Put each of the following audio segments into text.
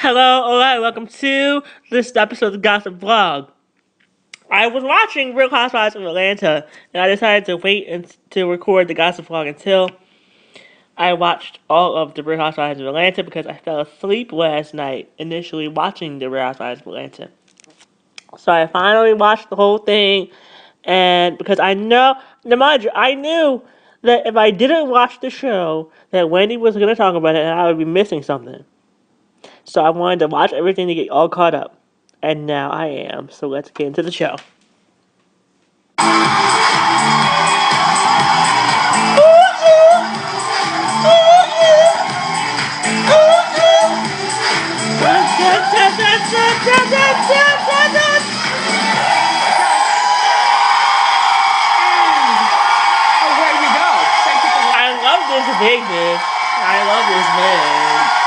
Hello, alright, welcome to this episode of the Gossip Vlog. I was watching Real Housewives of Atlanta, and I decided to wait to record the Gossip Vlog until I watched all of the Real Housewives of Atlanta because I fell asleep last night initially watching the Real Housewives of Atlanta. So I finally watched the whole thing, and because I knew that if I didn't watch the show, that Wendy was going to talk about it and I would be missing something. So I wanted to watch everything to get all caught up. And now I am. So let's get into the show. Away we go. Thank you for I love this bigness. I love this man.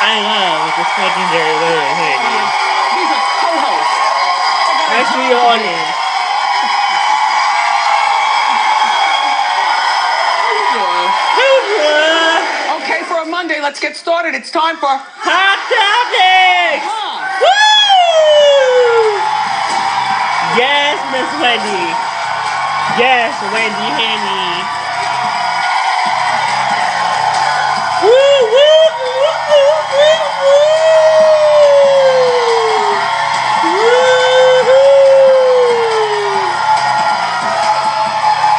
I love this legendary man. He's a co-host. Nice to the audience. Okay, for a Monday, let's get started. It's time for Hot Topics! Huh. Woo! Yes, Miss Wendy. Yes, Wendy Haney. Woo, woo, woo, woo, woo, woo. Woo-hoo.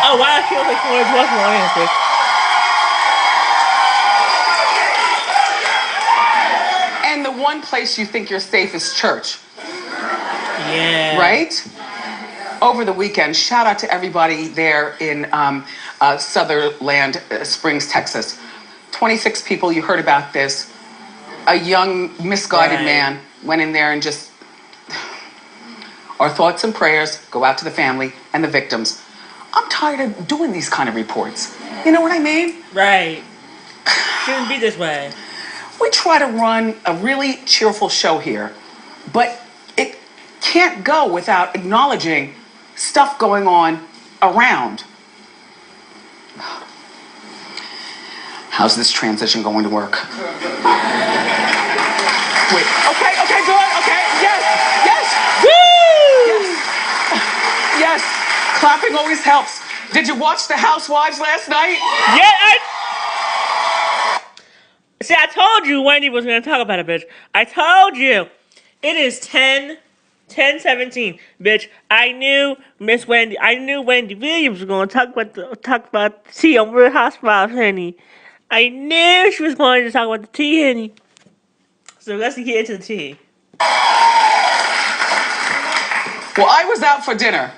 Oh, wow, she was like Florence Russell on answer. And the one place you think you're safe is church, Yeah. right? Over the weekend, shout out to everybody there in Sutherland Springs, Texas. 26 people, you heard about this. A young, misguided Right. man went in there and just... Our thoughts and prayers go out to the family and the victims. I'm tired of doing these kind of reports. You know what I mean? Right. Shouldn't be this way. We try to run a really cheerful show here, but it can't go without acknowledging stuff going on around. How's this transition going to work? Wait, okay, good, okay, yes, Woo! yes. Clapping always helps. Did you watch The Housewives last night? Yeah, See, I told you Wendy was going to talk about it, bitch. I told you. It is 10:17, bitch. I knew Wendy Williams was going to talk about the tea on Real Housewives, honey. I knew she was going to talk about the tea, honey. So let's get into the tea. Well, I was out for dinner.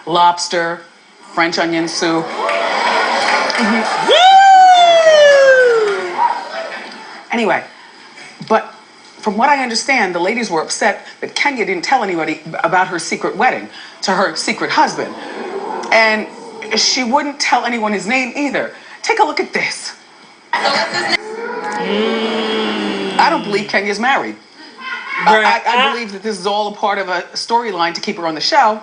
Lobster, French onion soup. Woo! Anyway, but from what I understand, the ladies were upset that Kenya didn't tell anybody about her secret wedding to her secret husband. And she wouldn't tell anyone his name either. Take a look at this. I don't believe Kenya's married. I believe that this is all a part of a storyline to keep her on the show.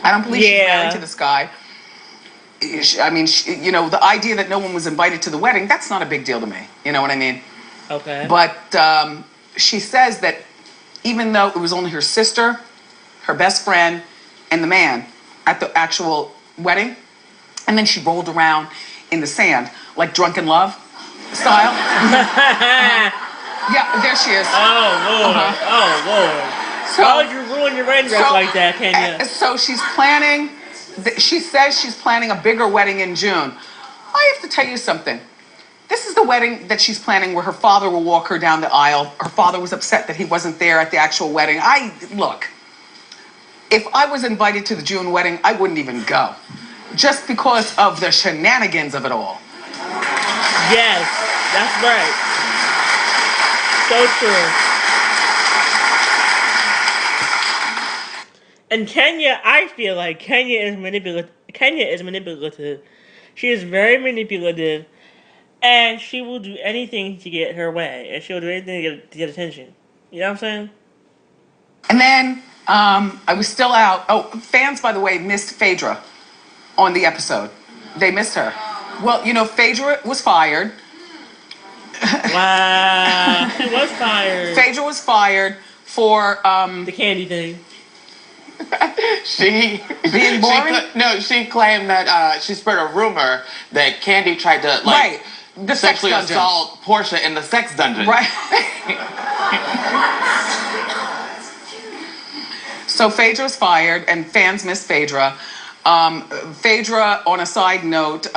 I don't believe she's married to this guy. I mean, the idea that no one was invited to the wedding, that's not a big deal to me. You know what I mean? Okay. But she says that even though it was only her sister, her best friend, and the man at the actual wedding, and then she rolled around in the sand like Drunken Love style. Yeah, there she is. Oh, Lord. Oh, Lord. So, Why would you ruin your wedding dress like that, Kenya? So she says she's planning a bigger wedding in June. I have to tell you something. This is the wedding that she's planning where her father will walk her down the aisle. Her father was upset that he wasn't there at the actual wedding. Look, if I was invited to the June wedding, I wouldn't even go. Just because of the shenanigans of it all. Yes, that's right. So true. And Kenya, I feel like Kenya is manipulative. She is very manipulative, and she will do anything to get her way, and she'll do anything to get attention. You know what I'm saying? And then I was still out. Oh, fans, by the way, missed Phaedra on the episode. They missed her. Well, you know, Phaedra was fired. Wow. She was fired. Phaedra was fired for The candy thing. She being boring. she claimed that she spread a rumor that Candy tried to Right. The sex sexually dungeon. assault Portia in the sex dungeon. Right. So Phaedra's fired, and fans miss Phaedra. Phaedra, on a side note,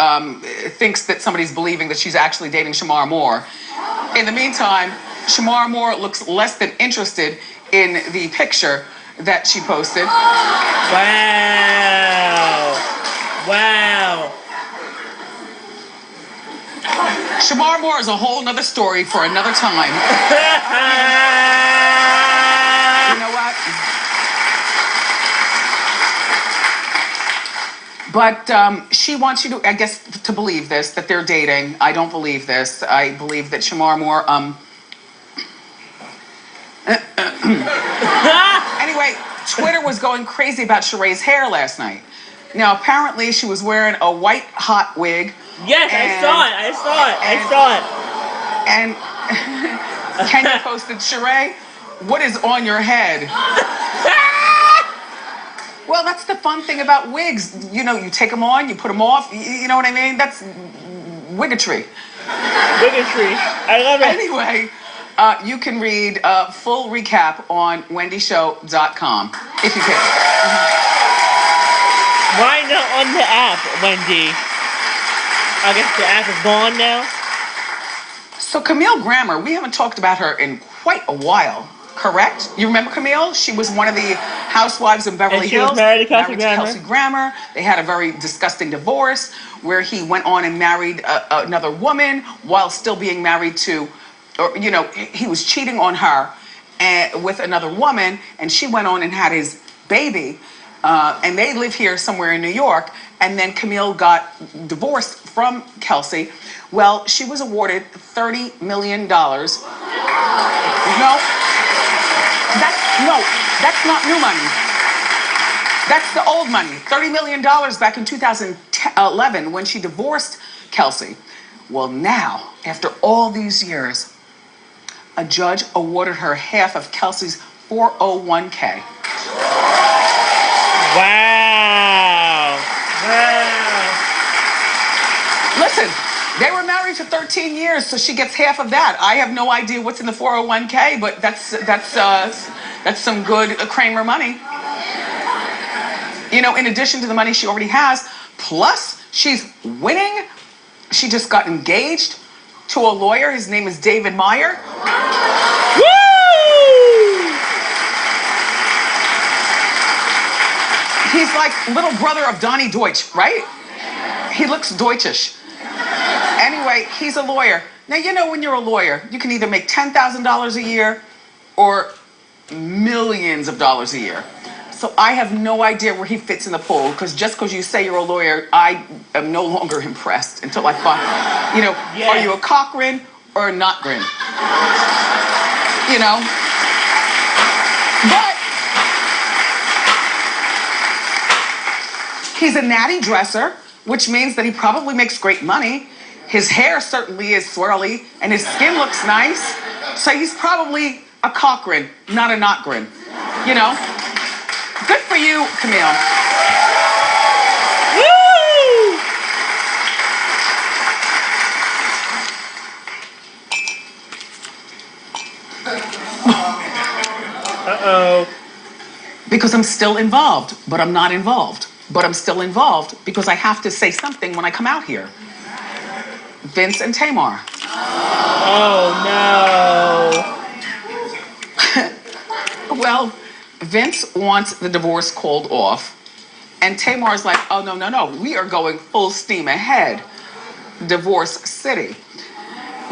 thinks that somebody's believing that she's actually dating Shamar Moore. In the meantime, Shamar Moore looks less than interested in the picture that she posted. Wow. Wow. Shamar Moore is a whole nother story for another time. You know what? But she wants you to, I guess, to believe this, that they're dating. I don't believe this. I believe that Shamar Moore, Anyway, Twitter was going crazy about Sheree's hair last night. Now, apparently, she was wearing a white hot wig. Yes, I saw it. And Kenya posted, Sheree, what is on your head? Well, that's the fun thing about wigs. You know, you take them on, you put them off. You know what I mean? That's wiggatry. Bigotry. I love it. Anyway, you can read a full recap on wendyshow.com if you can. Why not on the app, Wendy? I guess the app is gone now. So Camille Grammer, we haven't talked about her in quite a while, correct? You remember Camille? She was one of the housewives in Beverly And she Hills. was married to Kelsey Kelsey Grammer. They had a very disgusting divorce where he went on and married another woman while still being married to, or you know, he was cheating on her with another woman, and she went on and had his baby. And they live here somewhere in New York. And then Camille got divorced from Kelsey. Well, she was awarded $30 million. No, that's not new money. That's the old money. $30 million back in 2011 when she divorced Kelsey. Well, now, after all these years, a judge awarded her half of Kelsey's 401k. Wow. Listen, they were married for 13 years, so she gets half of that. I have no idea what's in the 401k, but that's some good Kramer money. You know, in addition to the money she already has, plus she's winning. She just got engaged to a lawyer. His name is David Meyer. Woo! He's like little brother of Donnie Deutsch, right? He looks Deutschish. Anyway, he's a lawyer. Now, you know, when you're a lawyer, you can either make $10,000 a year or millions of dollars a year. So I have no idea where he fits in the pool, because just because you say you're a lawyer, I am no longer impressed until I find, you know, Are you a Cochran or a not grin? You know? But he's a natty dresser, which means that he probably makes great money. His hair certainly is swirly, and his skin looks nice. So he's probably a Cochran, not a not grin. You know? Good for you, Camille. Woo! Uh-oh. Because I'm still involved, but I'm not involved. But I'm still involved because I have to say something when I come out here. Vince and Tamar. Oh, no. Well, Vince wants the divorce called off. And Tamar's like, oh, no. We are going full steam ahead. Divorce City.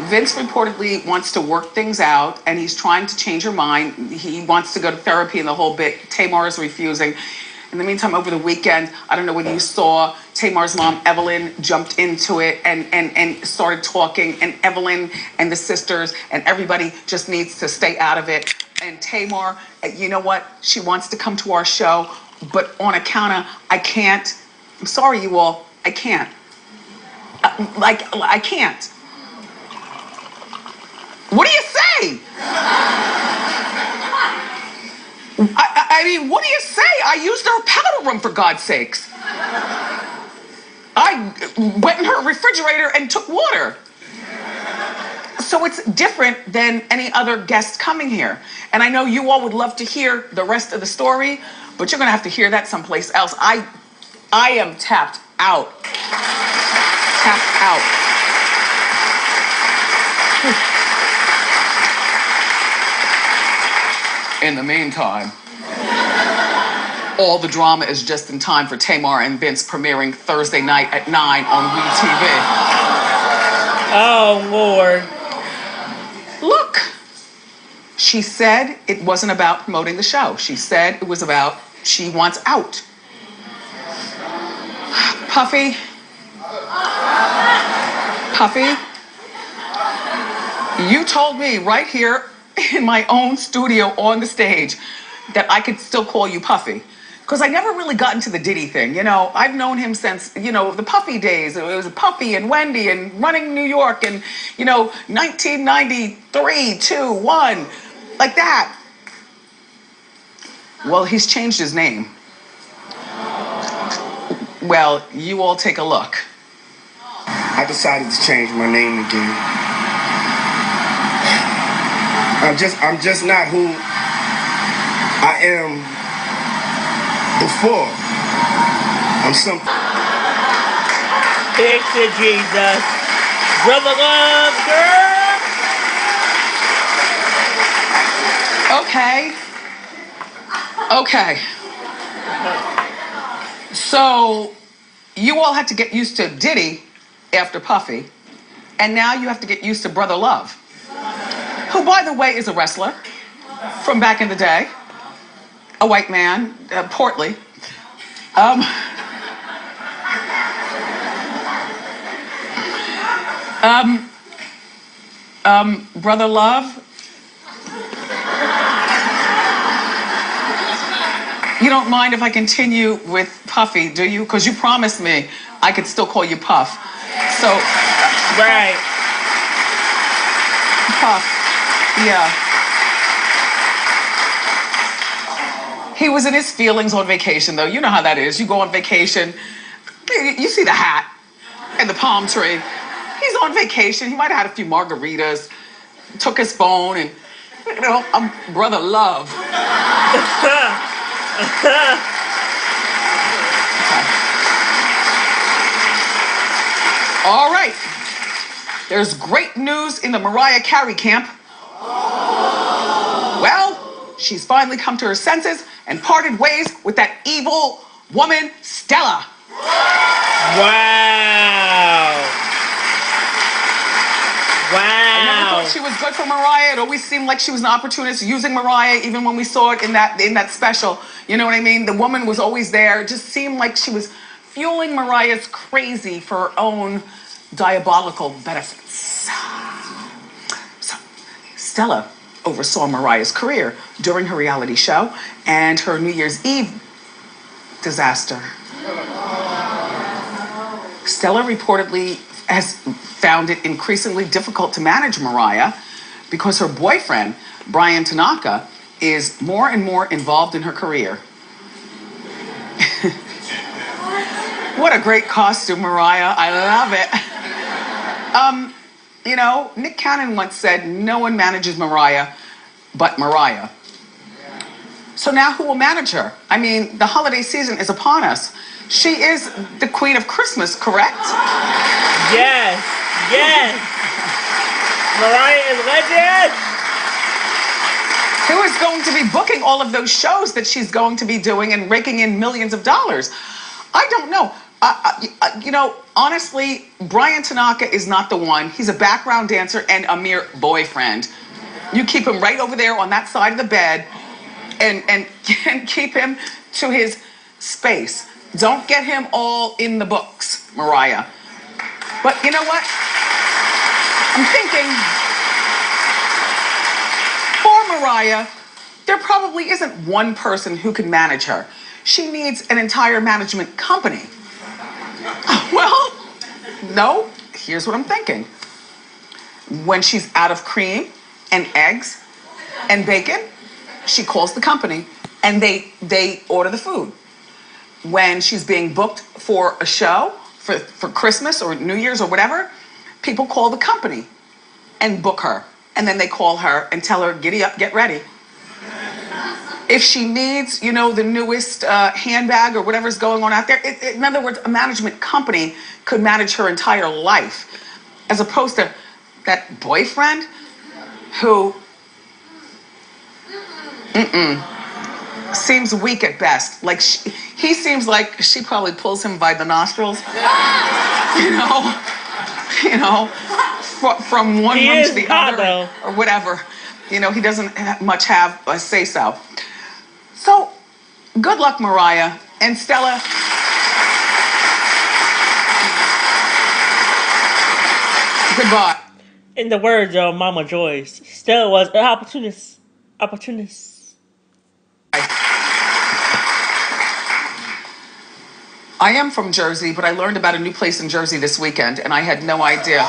Vince reportedly wants to work things out, and he's trying to change her mind. He wants to go to therapy and the whole bit. Tamar is refusing. In the meantime, over the weekend, I don't know whether you saw, Tamar's mom, Evelyn, jumped into it and started talking. And Evelyn and the sisters and everybody just needs to stay out of it. And Tamar, you know what? She wants to come to our show, but on account of, I can't. I'm sorry, you all. I can't. Like, I can't. What do you say? I mean, what do you say? I used her powder room, for God's sakes. I went in her refrigerator and took water. So it's different than any other guest coming here. And I know you all would love to hear the rest of the story, but you're gonna have to hear that someplace else. I am tapped out. Tapped out. In the meantime, all the drama is just in time for Tamar and Vince premiering Thursday night at 9 on WeTV. Oh, Lord. Look, she said it wasn't about promoting the show. She said it was about she wants out. Puffy, you told me right here in my own studio on the stage that I could still call you Puffy. Because I never really got into the Diddy thing. You know, I've known him since, the Puffy days. It was Puffy and Wendy and running New York and, 1993, 2, 1, like that. Well, he's changed his name. Well, you all take a look. I decided to change my name again. I'm just not who I am before. I'm something. Thanks to Jesus. Brother Love, girl. Okay. So, you all had to get used to Diddy after Puffy, and now you have to get used to Brother Love, who, by the way, is a wrestler from back in the day. A white man, portly. Brother Love, you don't mind if I continue with Puffy, do you? Because you promised me I could still call you Puff. So, Right. Puff, yeah. He was in his feelings on vacation, though. You know how that is. You go on vacation, you see the hat and the palm tree. He's on vacation. He might have had a few margaritas, took his phone, and, I'm Brother Love. Okay. All right. There's great news in the Mariah Carey camp. Well, she's finally come to her senses and parted ways with that evil woman, Stella. Wow. I never thought she was good for Mariah. It always seemed like she was an opportunist using Mariah, even when we saw it in that special. You know what I mean? The woman was always there. It just seemed like she was fueling Mariah's crazy for her own diabolical benefits. So, Stella oversaw Mariah's career during her reality show and her New Year's Eve disaster. Stella reportedly has found it increasingly difficult to manage Mariah because her boyfriend, Brian Tanaka, is more and more involved in her career. What a great costume, Mariah. I love it. Nick Cannon once said, no one manages Mariah but Mariah. So now who will manage her? I mean, the holiday season is upon us. She is the queen of Christmas, correct? Yes. Mariah is legend. Who is going to be booking all of those shows that she's going to be doing and raking in millions of dollars? I don't know. Honestly, Brian Tanaka is not the one. He's a background dancer and a mere boyfriend. You keep him right over there on that side of the bed and keep him to his space. Don't get him all in the books, Mariah. But you know what? I'm thinking, for Mariah, there probably isn't one person who can manage her. She needs an entire management company. Well, No, here's what I'm thinking. When she's out of cream and eggs and bacon, she calls the company and they order the food. When she's being booked for a show for Christmas or New Year's or whatever, people call the company and book her. And then they call her and tell her, giddy up, get ready. If she needs, the newest handbag or whatever's going on out there, in other words, a management company could manage her entire life, as opposed to that boyfriend who seems weak at best. Like he seems like she probably pulls him by the nostrils, from one He room is to the hot, other though. or whatever. He doesn't much have a say so. So, good luck, Mariah and Stella. Goodbye. In the words of Mama Joyce, Stella was an opportunist. I am from Jersey, but I learned about a new place in Jersey this weekend, and I had no idea.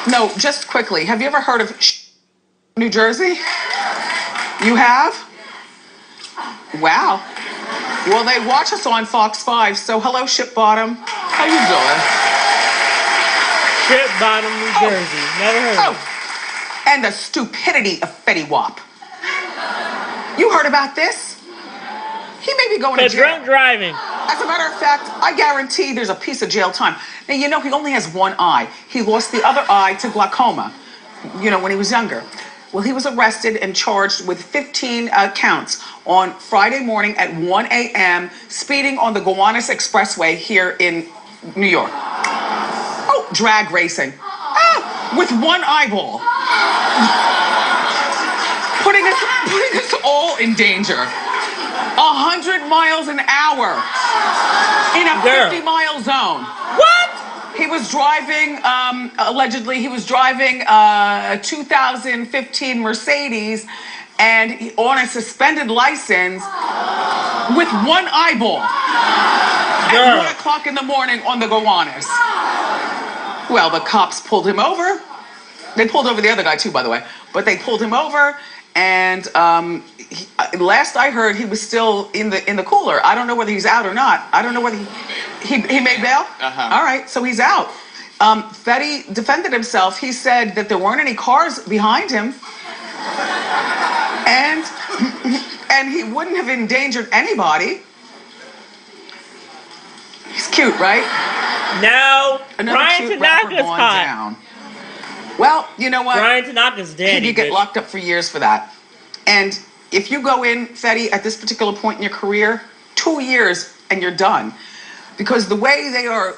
No, just quickly, have you ever heard of New Jersey? You have? Wow. Well, they watch us on Fox 5, so hello, Ship Bottom. How you doing? Ship Bottom, New Jersey. Never heard of it. And the stupidity of Fetty Wap. You heard about this? He may be going to The jail. drunk driving. As a matter of fact, I guarantee there's a piece of jail time. Now, he only has one eye. He lost the other eye to glaucoma, when he was younger. Well, he was arrested and charged with 15 counts on Friday morning at 1 a.m. speeding on the Gowanus Expressway here in New York. Oh, drag racing. With one eyeball. Putting us all in danger. 100 miles an hour in a 50-mile zone. What? He was driving, allegedly, a 2015 Mercedes and on a suspended license with one eyeball at 1 o'clock in the morning on the Gowanus. Well, the cops pulled him over. They pulled over the other guy too, by the way, but they pulled him over. And last I heard, he was still in the cooler. I don't know whether he's out or not. I don't know whether he made bail. All right, so he's out. Fetty defended himself. He said that there weren't any cars behind him, and he wouldn't have endangered anybody. He's cute, right? Now, Another Brian cute rapper Tanaka's gone hot. down. Well, you know what? Brian Tanaka's dead. You get locked up for years for that. And if you go in, Fetty, at this particular point in your career, 2 years and you're done. Because the way they are,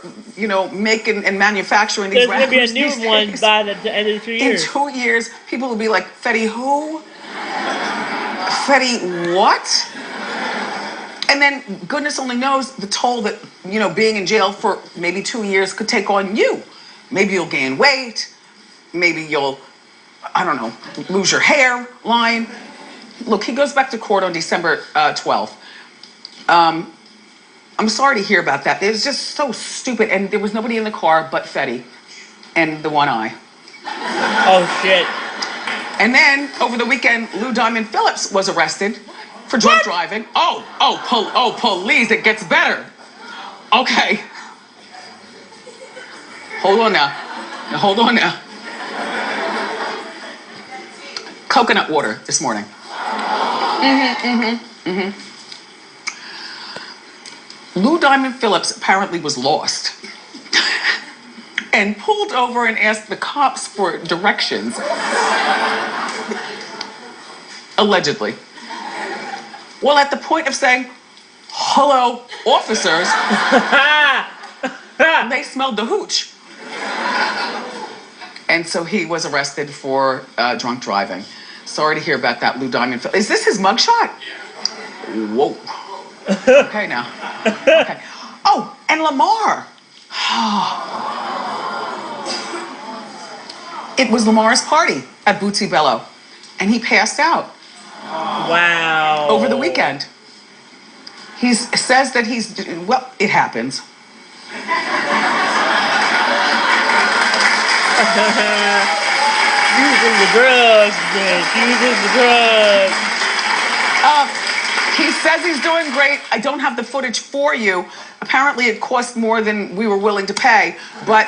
making and manufacturing these There's going to be a rappers new these one days, by the end of the 2 in years. 2 years, people will be like, Fetty who? Fetty what? And then goodness only knows the toll that, being in jail for maybe 2 years could take on you. Maybe you'll gain weight. Maybe you'll, I don't know, lose your hairline. Look, he goes back to court on December 12th. I'm sorry to hear about that. It was just so stupid. And there was nobody in the car but Fetty and the one eye. Oh, shit. And then over the weekend, Lou Diamond Phillips was arrested for drunk driving. Police, it gets better. Okay. Hold on now. Coconut water this morning. Lou Diamond Phillips apparently was lost and pulled over and asked the cops for directions. Allegedly. Well, at the point of saying, hello, officers, they smelled the hooch. And so he was arrested for drunk driving. Sorry to hear about that, Lou Diamond. Is this his mugshot? Whoa. Okay, now. Okay. Oh, and Lamar. It was Lamar's party at Bootsy Bello, and he passed out. Wow. Over the weekend. He says that it happens. Using the drugs, man. Using the drugs. He says he's doing great. I don't have the footage for you. Apparently, it cost more than we were willing to pay. But,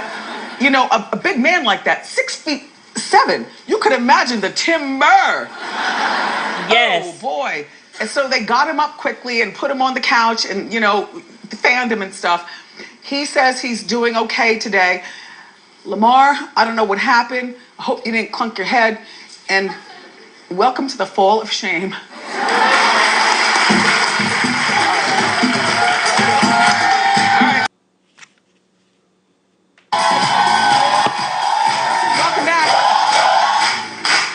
you know, a big man like that, 6'7", you could imagine the timber. Yes. Oh, boy. And so they got him up quickly and put him on the couch and, you know, fanned him and stuff. He says he's doing okay today. Lamar, I don't know what happened. I hope you didn't clunk your head. And welcome to the fall of shame. Welcome back.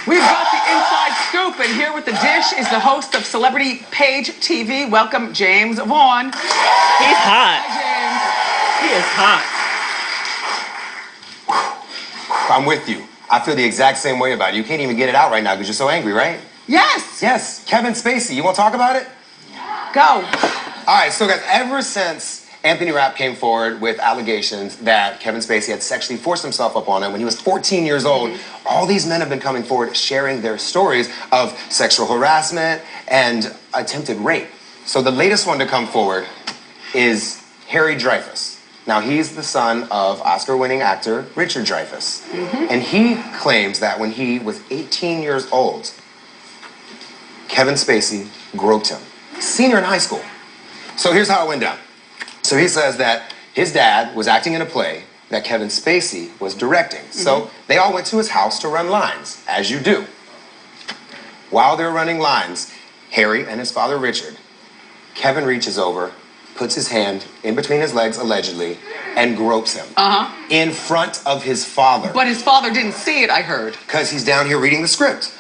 We've got the inside scoop, and here with the dish is the host of Celebrity Page TV. Welcome, James Vaughn. He's hot. Hi, He is hot. I'm with you. I feel the exact same way about it. You can't even get it out right now because you're so angry, right? James. Yes. Yes, Kevin Spacey. You want to talk about it? Go. All right, so guys, ever since Anthony Rapp came forward with allegations that Kevin Spacey had sexually forced himself upon him when he was 14 years old, all these men have been coming forward sharing their stories of sexual harassment and attempted rape. So the latest one to come forward is Harry Dreyfus. Now, he's the son of Oscar-winning actor Richard Dreyfuss. And he claims that when he was 18 years old, Kevin Spacey groped him. Senior in high school. So here's how it went down. So he says that his dad was acting in a play that Kevin Spacey was directing. So they all went to his house to run lines, as you do. While they're running lines, Harry and his father Richard, Kevin reaches over, puts his hand in between his legs, allegedly, and gropes him. In front of his father. But his father didn't see it, I heard. Because he's down here reading the script.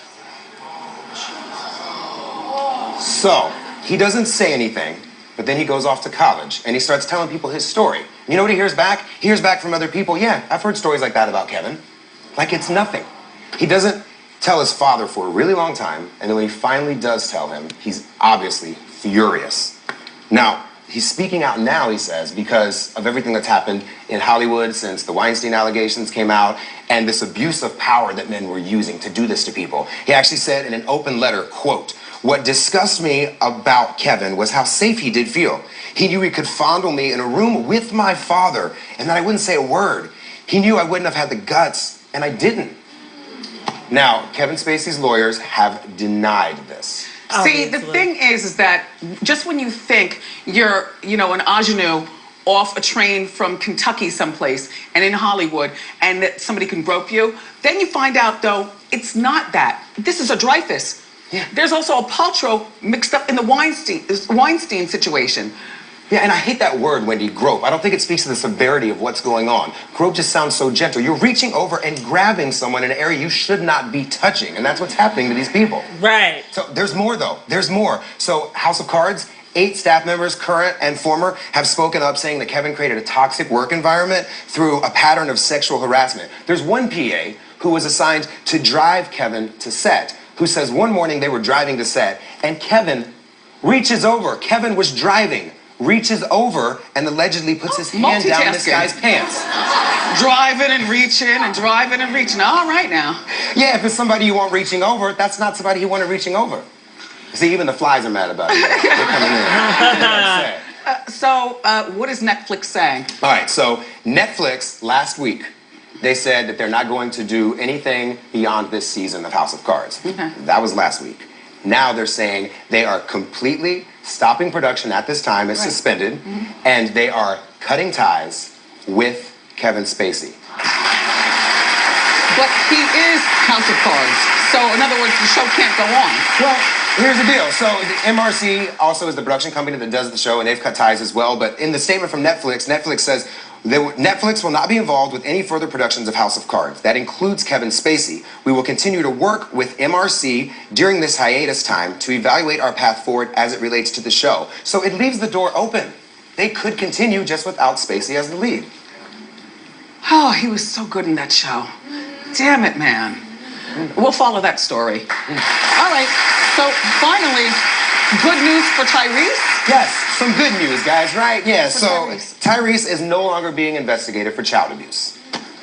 So, he doesn't say anything, but then he goes off to college and he starts telling people his story. You know what he hears back? He hears back from other people, yeah, I've heard stories like that about Kevin. Like it's nothing. He doesn't tell his father for a really long time, and then when he finally does tell him, he's obviously furious. Now, he's speaking out now, he says, because of everything that's happened in Hollywood since the Weinstein allegations came out and this abuse of power that men were using to do this to people. He actually said in an open letter, quote, "What disgusted me about Kevin was how safe he did feel. He knew he could fondle me in a room with my father and that I wouldn't say a word. He knew I wouldn't have had the guts, and I didn't." Now, Kevin Spacey's lawyers have denied this. See, the thing is that just when you think you're, you know, an ingenue off a train from Kentucky someplace and in Hollywood and that somebody can grope you, then you find out, though, it's not that. This is a Dreyfus. Yeah. There's also a Paltrow mixed up in the Weinstein situation. Yeah, and I hate that word, Wendy, grope. I don't think it speaks to the severity of what's going on. Grope just sounds so gentle. You're reaching over and grabbing someone in an area you should not be touching, and that's what's happening to these people. Right. So there's more, though. There's more. So House of Cards, 8 staff members, current and former, have spoken up saying that Kevin created a toxic work environment through a pattern of sexual harassment. There's one PA who was assigned to drive Kevin to set, who says one morning they were driving to set, and Kevin reaches over. Kevin was driving, reaches over, and allegedly puts his hand down this Multitasking. guy's pants. Driving and reaching and driving and reaching. All right now. Yeah, if it's somebody you want reaching over, that's not somebody you want reaching over. See, even the flies are mad about it. They're coming in. They're upset. So, what is Netflix saying? All right, so Netflix last week, they said that they're not going to do anything beyond this season of House of Cards. Okay. That was last week. Now they're saying they are completely stopping production at this time. It's Right. suspended, and they are cutting ties with Kevin Spacey. But he is House of Cards. So, in other words, the show can't go on. Well, here's the deal. So the MRC also is the production company that does the show, and they've cut ties as well. But in the statement from Netflix, Netflix says Netflix will not be involved with any further productions of House of Cards. That includes Kevin Spacey. We will continue to work with MRC during this hiatus time to evaluate our path forward as it relates to the show. So it leaves the door open. They could continue just without Spacey as the lead. Oh, he was so good in that show. Damn it, man. We'll follow that story. All right. So finally, good news for Tyrese. Yes, some good news, guys, right? Yeah, so Tyrese. Tyrese is no longer being investigated for child abuse.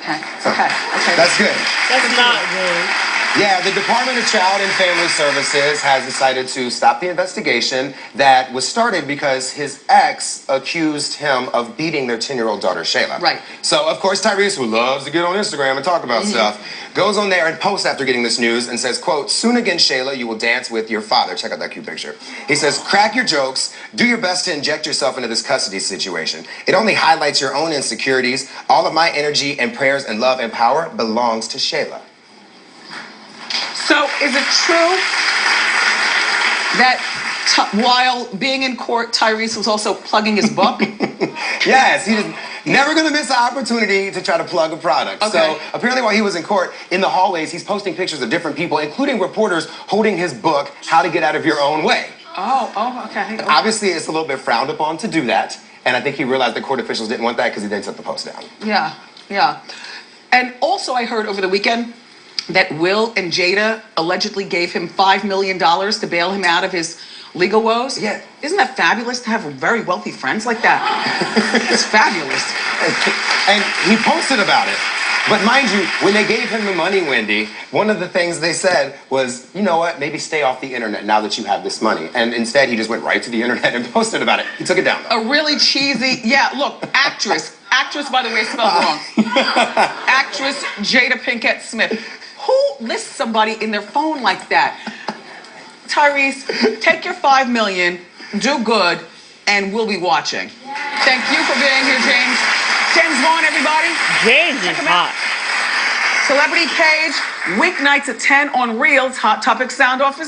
Okay. That's good. That's not rude. Yeah, the Department of Child and Family Services has decided to stop the investigation that was started because his ex accused him of beating their 10-year-old daughter, Shayla. Right. So, of course, Tyrese, who loves to get on Instagram and talk about stuff, goes on there and posts after getting this news and says, quote, "Soon again, Shayla, you will dance with your father." Check out that cute picture. He says, "Crack your jokes. Do your best to inject yourself into this custody situation. It only highlights your own insecurities. All of my energy and prayers and love and power belongs to Shayla." So, is it true that while being in court, Tyrese was also plugging his book? Yes, he is never going to miss an opportunity to try to plug a product. Okay. So apparently while he was in court, in the hallways, he's posting pictures of different people, including reporters holding his book, How to Get Out of Your Own Way. Okay. Obviously, it's a little bit frowned upon to do that. And I think he realized the court officials didn't want that because he then took the post down. Yeah. And also I heard over the weekend that Will and Jada allegedly gave him $5 million to bail him out of his legal woes. Yeah. Isn't that fabulous to have very wealthy friends like that? It's fabulous. And he posted about it. But mind you, when they gave him the money, Wendy, one of the things they said was, you know what, maybe stay off the internet now that you have this money. And instead, he just went right to the internet and posted about it. He took it down, though. A really cheesy, look, actress, by the way, spelled wrong. Actress Jada Pinkett Smith. Who lists somebody in their phone like that? Tyrese, take your $5 million, do good, and we'll be watching. Thank you for being here, James. James Vaughn, everybody. James is hot. Celebrity Cage, weeknights at 10 on Reels. Hot Topic Sound Off is